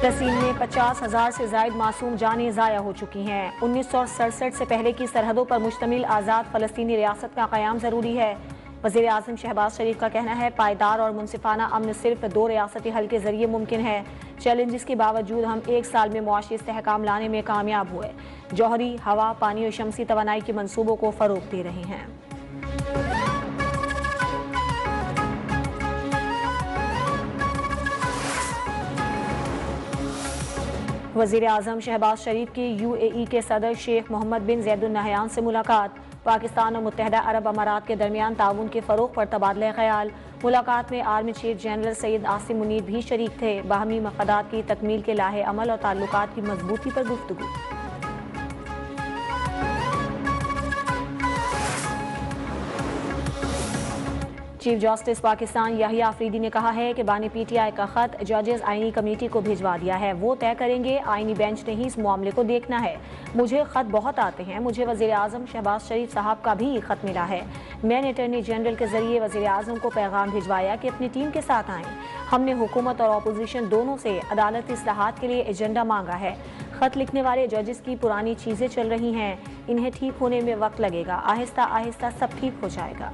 फ़लस्तीन में 50,000 से ज़ायद मासूम जानें ज़ाया हो चुकी हैं। 1967 से पहले की सरहदों पर मुश्तमिल आज़ाद फ़लस्तीनी रियासत का क़याम ज़रूरी है। वज़ीर आज़म शहबाज शरीफ का कहना है, पायदार और मुनसिफाना अमन सिर्फ 2 रियासती हल के ज़रिए मुमकिन है। चैलेंजेस के बावजूद हम 1 साल में मुआशी इस्तेहकाम लाने में कामयाब हुए। जौहरी, हवा, पानी और शमसी तवानाई के मनसूबों को फ़रोग़ दे रहे हैं। वज़ीर आज़म शहबाज शरीफ की UAE के सदर शेख मोहम्मद बिन ज़ैद अल नहयान से मुलाकात। पाकिस्तान और मुत्तहदा अरब अमारात के दरमियान ताउन के फ़रोग़ पर तबादला ख्याल। मुलाकात में army chief general Syed Asim Munir भी शरीक थे। बाहमी मफ़ादात की तकमील के लाहे अमल और ताल्लुकात की मजबूती पर गुफ्तगू। चीफ जस्टिस पाकिस्तान याहिया अफरीदी ने कहा है कि बानी PTI का खत जजेस आईनी कमेटी को भिजवा दिया है। वो तय करेंगे, आईनी बेंच ने ही इस मामले को देखना है। मुझे खत बहुत आते हैं। मुझे वज़ीर आज़म शहबाज शरीफ साहब का भी खत मिला है। मैंने अटॉर्नी जनरल के जरिए वज़ीर आज़म को पैगाम भिजवाया कि अपनी टीम के साथ आएँ। हमने हुकूमत और अपोजिशन दोनों से अदालती इस्लाहात के लिए एजेंडा मांगा है। खत लिखने वाले जजेस की पुरानी चीज़ें चल रही हैं, इन्हें ठीक होने में वक्त लगेगा। आहिस्ता आहिस्ता सब ठीक हो जाएगा।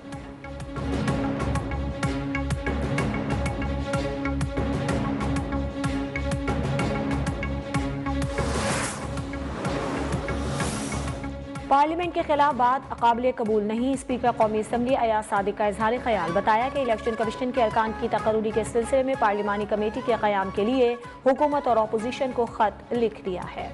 पार्लियामेंट के खिलाफ बात काबिल कबूल नहीं। स्पीकर कौमी असम्बली अयाज सादिक का इजहार ख्याल। बताया कि इलेक्शन कमीशन के अरकान की तकर्रुरी के सिलसिले में पार्लिमानी कमेटी के क़याम के लिए हुकूमत और अपोजिशन को खत लिख दिया है।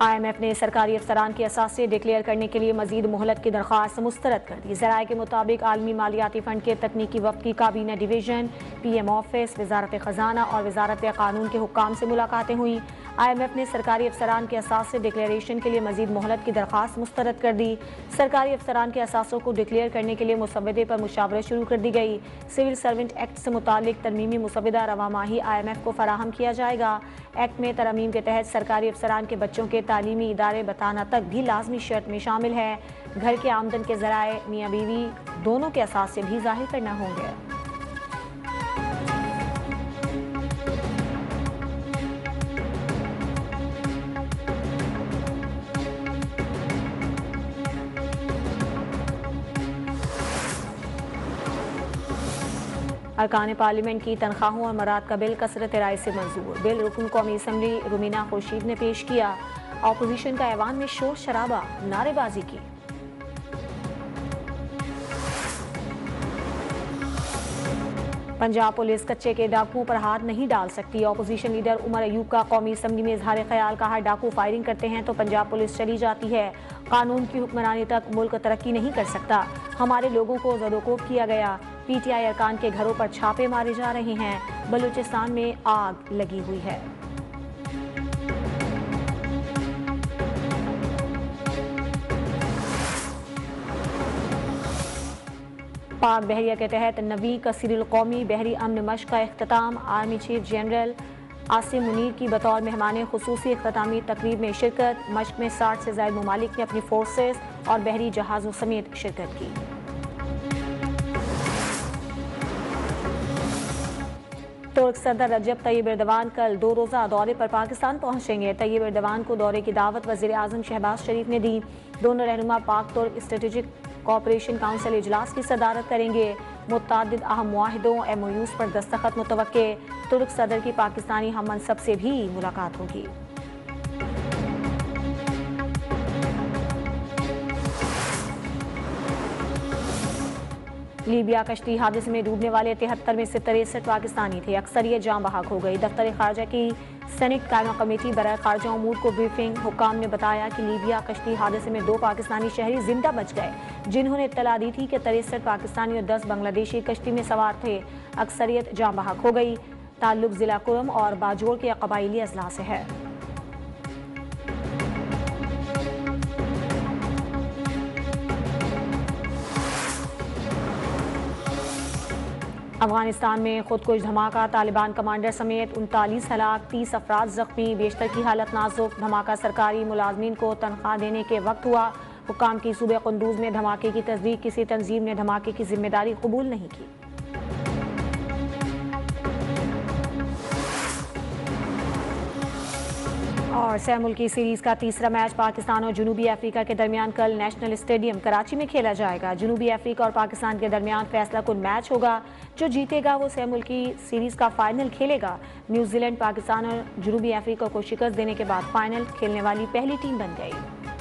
IMF ने सरकारी अफसरान के असासे डिक्लेयर करने के लिए मजीद मोहलत की दरख्वास्त मुस्तरद कर दी। ज़राए के मुताबिक आलमी मालियाती फंड के तकनीकी वफ़द की काबीना डिवीजन, PM ऑफिस, वजारत ख़जाना और वजारत कानून के हुक्काम से मुलाकातें हुई। IMF ने सरकारी अफसरान के असासे डिक्लेरेशन के लिए मजीद मोहलत की दरख्वास्त मुस्तरद कर दी। सरकारी अफसरान के असासों को डिक्लेयर करने के लिए मुसवदे पर मुशावरत शुरू कर दी गई। सिविल सर्वेंट एक्ट से मुतालिक तरमीमी मुसवदा रवा माही IMF को फराहम किया जाएगा। एक्ट में तरमीम के तहत सरकारी अफसरान के बच्चों के तालीमी इदारे बताना तक भी लाजमी शर्त में शामिल है। घर के आमदन के ज़राए मियाँ बीवी दोनों के असासे भी जाहिर करना होंगे। अरकान पार्लियामेंट की तनख्वाहों और मराद का बिल कसरत राय से मंजूर। बिल रुकन कौमी असम्बली रुमीना खुर्शीद ने पेश किया। अपोजिशन का ऐवान में शोर शराबा, नारेबाजी की। पंजाब पुलिस कच्चे के डाकुओं पर हाथ नहीं डाल सकती। अपोजिशन लीडर उमर अयूब का कौमी असम्बली में इजहार ख्याल। कहा, डाकू फायरिंग करते हैं तो पंजाब पुलिस चली जाती है। कानून की हुक्मरानी तक मुल्क तरक्की नहीं कर सकता। हमारे लोगों को ज़रोकोब किया गया। PTI अरकान के घरों पर छापे मारे जा रहे हैं। बलूचिस्तान में आग लगी हुई है। पाक बहरिया के तहत 9वीं कसीरुल कौमी बहरी अमन मश्क का इख्तिताम। Army chief general Asim Munir की बतौर मेहमान खुसूसी इख्तितामी तकरीब में शिरकत। मश्क में 60 से ज़ायद ममालिक ने अपनी फोर्सेस और बहरी जहाज़ों समेत शिरकत की। तुर्क सदर रजब तैयब एर्दोगान कल 2 रोज़ा दौरे पर पाकिस्तान पहुंचेंगे। तैयब एर्दोगान को दौरे की दावत वज़ीर आज़म शहबाज शरीफ ने दी। दोनों रहनुमा पाक तुर्क स्ट्रेटेजिक कोऑपरेशन काउंसिल इजलास की सदारत करेंगे। मुतअद्दिद अहम मुआहिदों MOUs पर दस्तखत मुतवक्के। तुर्क सदर की पाकिस्तानी हम मनसब से भी मुलाकात होगी। लीबिया कश्ती हादसे में डूबने वाले 73 में से 63 पाकिस्तानी थे। अक्सरियत जाँ बहक हो गई। दफ्तर खारजा की सेनेट कायमा कमेटी बराए खारजा उमूर को ब्रीफिंग। हुक्काम ने बताया कि लीबिया कश्ती हादसे में 2 पाकिस्तानी शहरी जिंदा बच गए, जिन्होंने इत्तला दी थी कि 63 पाकिस्तानी और 10 बांग्लादेशी कश्ती में सवार थे। अक्सरियत जाँ बहक हो गई। ताल्लुक जिला कुरम और बाजोड़ के कबाइली अजला से है। अफगानिस्तान में खुदकुश धमाका। तालिबान कमांडर समेत 39 हलाक, 30 अफराद जख्मी। बेशतर की हालत नाजुक। धमाका सरकारी मुलाजमीन को तनख्वाह देने के वक्त हुआ। हुक्काम की सूबे कुंदूज में धमाके की तस्दीक। किसी तंजीम ने धमाके की जिम्मेदारी कबूल नहीं की। और सह मुल्की सीरीज का तीसरा मैच पाकिस्तान और जनूबी अफ्रीका के दरमियान कल नेशनल स्टेडियम कराची में खेला जाएगा। जनूबी अफ्रीका और पाकिस्तान के दरमियान फैसला कुन मैच होगा। जो जीतेगा वो सह मुल्की सीरीज का फाइनल खेलेगा। न्यूजीलैंड पाकिस्तान और जनूबी अफ्रीका को शिकस्त देने के बाद फाइनल खेलने वाली पहली टीम बन गई।